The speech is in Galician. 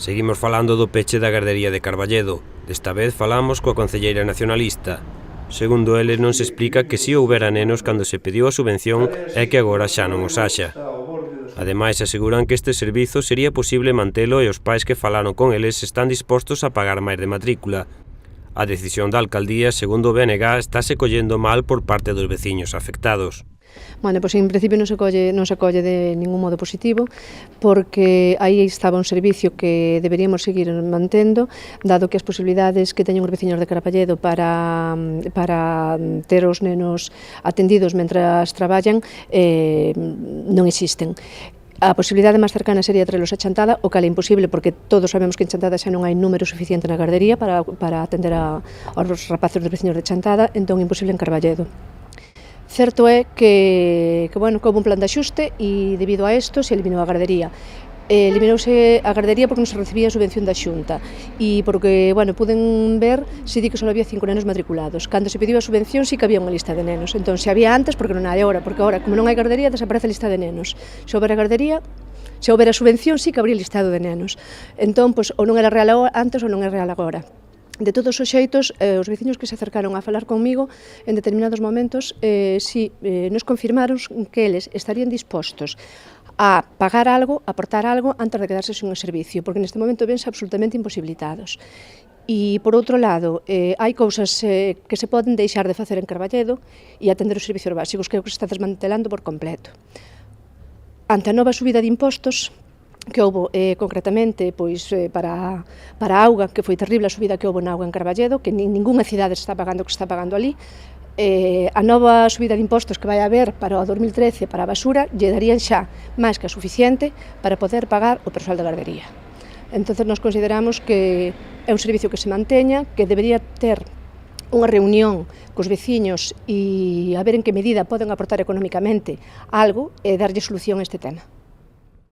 Seguimos falando do peche da gardería de Carballedo. Desta vez falamos coa concelleira nacionalista. Segundo eles, non se explica que si houbera nenos cando se pediu a subvención e que agora xa non os haxa. Ademais, aseguran que este servizo sería posible mantelo e os pais que falaron con eles están dispostos a pagar máis de matrícula. A decisión da alcaldía, segundo o BNG, estáse collendo mal por parte dos veciños afectados. Bueno, pois en principio non se colle de ningún modo positivo, porque aí estaba un servicio que deberíamos seguir mantendo, dado que as posibilidades que teñen os veciños de Carballedo para ter os nenos atendidos mentras traballan non existen. A posibilidade máis cercana sería traelos a Chantada, o cal é imposible, porque todos sabemos que en Chantada xa non hai número suficiente na gardería para atender aos rapaces dos veciños de Chantada, entón imposible en Carballedo. Certo é que houve un plan de axuste e debido a isto se eliminou a gardería. Eliminouse a gardería porque non se recibía a subvención da Xunta e porque, puden ver se di que só había 5 nenos matriculados. Cando se pediu a subvención sí que había unha lista de nenos, entón se había antes porque non hai agora, porque agora como non hai gardería desaparece a lista de nenos. Se houbera gardería, se houbera subvención sí que habría listado de nenos. Entón, ou non era real antes ou non é real agora. De todos os xeitos, os veciños que se acercaron a falar conmigo en determinados momentos nos confirmaron que eles estarían dispostos a pagar algo, a aportar algo antes de quedarse sen un servicio, porque neste momento vense absolutamente imposibilitados. E, por outro lado, hai cousas que se poden deixar de facer en Carballedo e atender os servicios básicos, que é o que se está desmantelando por completo. Ante a nova subida de impostos, que houve concretamente para a auga, que foi terrible a subida que houve na auga en Carballedo, que ningunha cidade está pagando o que está pagando ali, a nova subida de impostos que vai haber para o 2013 para a basura lle darían xa máis que a suficiente para poder pagar o persoal da gardería. Entón, nos consideramos que é un servicio que se manteña, que debería ter unha reunión cos veciños e a ver en que medida poden aportar económicamente algo e darlle solución a este tema.